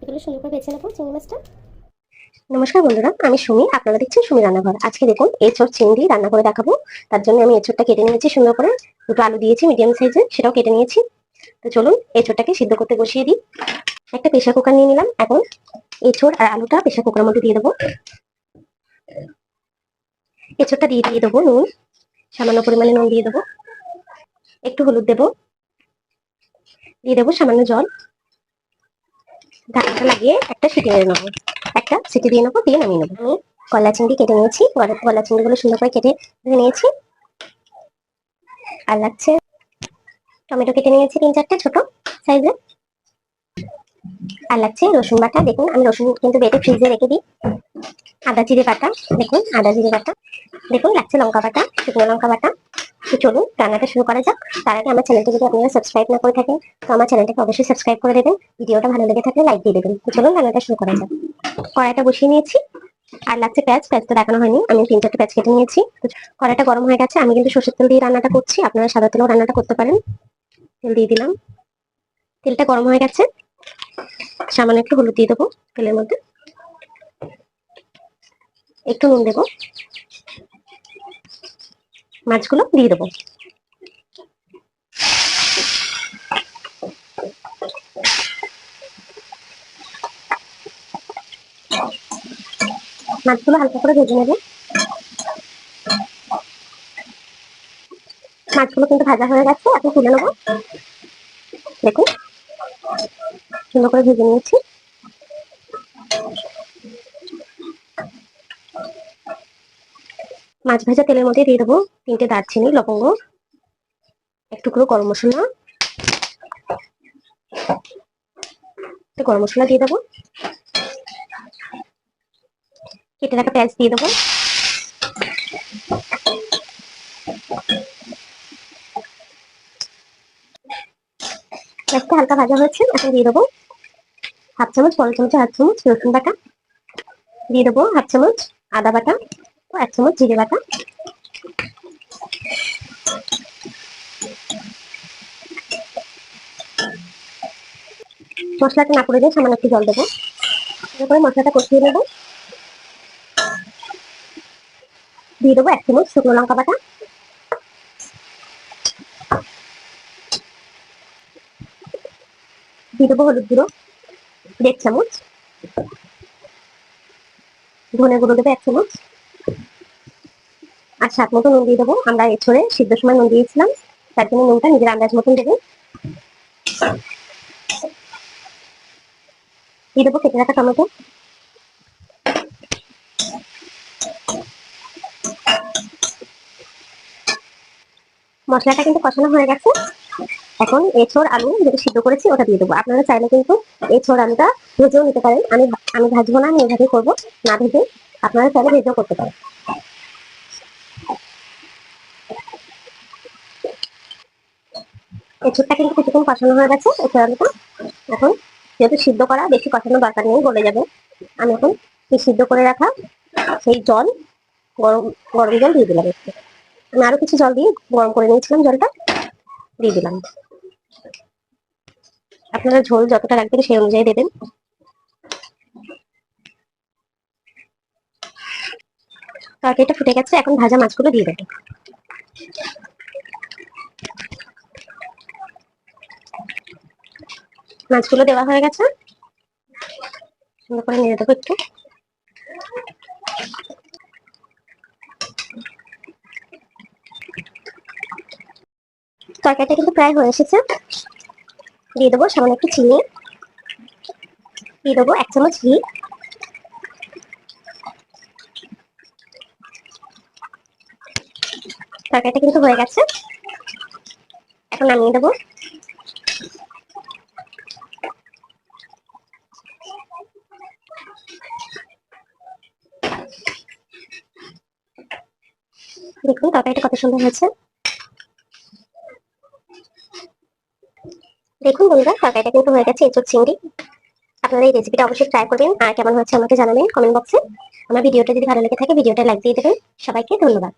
এগুলো সুন্দর করে বেছে নেবো চিংড়ি মাছটা। নমস্কার বন্ধুরা, আমি সুমি। আপনারা দেখছেন সুমি রান্নাঘর। আজকে দেখুন এঁচোড় চিংড়ি রান্না করে দেখাবো। তার জন্য আমি এঁচোড়টা কেটে নিয়েছি সুন্দর করে, দুটো আলু দিয়েছি মিডিয়াম সাইজের, সেটাও কেটে নিয়েছি। তো চলুন এঁচোড়টাকে সিদ্ধ করতে বসিয়ে দিই। একটা প্রেসার কুকার নিয়ে নিলাম। এখন এঁচোড় আর আলুটা প্রেসার কুকারের মধ্যে দিয়ে দেবো। এঁচোড়টা দিয়ে দিয়ে দেবো নুন, সামান্য পরিমাণে নুন দিয়ে দেবো, একটু হলুদ দেবো, দিয়ে দেবো সামান্য জল। ঢাকাটা লাগিয়ে একটা সিটি মেরে নেবো, একটা সিটি দিয়ে নেবো, দিয়ে নামিয়ে নেবো। আমি গলা চিংড়ি কেটে নিয়েছি, গলা চিংড়িগুলো সুন্দর করে কেটে ধুয়ে নিয়েছি। আর লাগছে টমেটো কেটে নিয়েছি 3-4টে ছোট সাইজের। আর লাগছে রসুন বাটা। দেখুন আমি রসুন কিন্তু বেটে ফ্রিজে রেখে দিই। আদা জিরে বাটা, দেখুন আদা জিরে বাটা। দেখুন লাগছে লঙ্কা বাটা, শুকনো লঙ্কা বাটা। তো চলুন রান্নাটা শুরু করা যাক। তার আগে আমার চ্যানেলটি যদি আপনারা সাবস্ক্রাইব না করে থাকেন তো আমার চ্যানেলটাকে অবশ্যই সাবস্ক্রাইব করে দেবেন। ভিডিওটা ভালো লেগে থাকলে লাইক দিয়ে দেবেন। তো চলুন রান্নাটা শুরু করা যাক। কড়াইটা বসিয়ে নিয়েছি। আর লাগছে পেঁয়াজ। পেঁয়াজটা দেখানো হয়নি, আমি 3-4টে পেঁয়াজ কেটে নিয়েছি। কড়াইটা গরম হয়ে গেছে। আমি কিন্তু সরষের তেল দিয়ে রান্নাটা করছি, আপনারা সাদা তেলেও রান্নাটা করতে পারেন। তেল দিয়ে দিলাম। তেলটা গরম হয়ে গেছে। সামান্য একটু হলুদ দিয়ে দেবো তেলের মধ্যে, একটু নুন দেবো, মাছগুলো দিয়ে দেবো। মাছগুলো হালকা করে ভেজে নেবো। মাছগুলো কিন্তু ভাজা হয়ে গেছে, এখন তুলে নেবো। দেখুন সুন্দর করে ভেজে নিয়েছি। মাছ ভাজা তেলের মধ্যে দিয়ে দেবো 3টে দারচিনি, লবঙ্গ, এক টুকরো গরম মশলা, গরম মশলা দিয়ে দেবো। কেটে রাখা পেঁয়াজ দিয়ে দেবো। পেঁয়াজটা হালকা ভাজা হয়েছে, এখন দিয়ে দেবো হাফ চামচ, বড় চামচে হাফ চামচ রসুন বাটা, দিয়ে দেবো হাফ চামচ আদা বাটা ও 1 চামচ জিরে বাটা। মশলাটা না করে দিয়ে সামান্য একটু জল দেবো, তারপরে মশলাটা কষিয়ে নেবো। দিয়ে দেবো 1 চামচ শুকনো লঙ্কা বাটা, দিয়ে দেবো হলুদ গুঁড়ো 1.5 চামচ, ধনে গুঁড়ো দেবো 1 চামচ, আর স্বাদ মতো নুন দিয়ে দেবো। আমরা এঁচোড়ে সিদ্ধ সময় নুন দিয়েছিলাম, তার জন্য নুনটা নিজের আন্দাজ মতন দেবো। দিয়ে দেবো কেটে রাখা টমেটো। মশলাটা কিন্তু কষানো হয়ে গেছে। এখন এঁচোড় আলু যেটা সিদ্ধ করেছি ওটা দিয়ে দেবো। আপনারা চাইলে কিন্তু এঁচোড় আলুটা ভেজেও নিতে পারেন। আমি ভাজবো না, আমি এভাবে করবো না ভেজে। আপনারা চাইলে ভেজেও করতে পারেন। এঁচোড়টা কিন্তু কিছুক্ষণ কষানো হয়ে গেছে। এঁচোড় আলুটা এখন যেহেতু সিদ্ধ করা, বেশি কষানোর দরকার নেই, গলে যাবে। আমি এখন সেই সিদ্ধ করে রাখা সেই জল, গরম গরম জল দিয়ে দিলাম একটু। আমি আরো কিছু জল দিয়ে গরম করে নিয়েছিলাম, জলটা দিয়ে দিলাম। আপনারা ঝোল যতটা রাখবেন সেই অনুযায়ী দেবেন। তরকারিটা ফুটে গেছে, এখন ভাজা মাছগুলো দিয়ে দেবেন। মাছগুলো দেওয়া হয়ে গেছে, সুন্দর করে নেড়ে দেবো একটু। তরকারিটা কিন্তু প্রায় হয়ে এসেছে। দিয়ে দেবো সামান্য একটু চিনি, দিয়ে দেবো 1 চামচ ঘি। তরকারিটা কিন্তু হয়ে গেছে, এখন নামিয়ে দেবো। দেখুন তরকারিটা কত সুন্দর হয়েছে। দেখুন বন্ধুরা, তরকারিটা কিন্তু হয়ে গেছে এঁচোড় চিংড়ি। আপনারা এই রেসিপিটা অবশ্যই ট্রাই করবেন, আর কেমন হয়েছে আমাকে জানাবেন কমেন্ট বক্সে। আমার ভিডিওটা যদি ভালো লেগে থাকে ভিডিওটা লাইক দিয়ে দেবেন। সবাইকে ধন্যবাদ।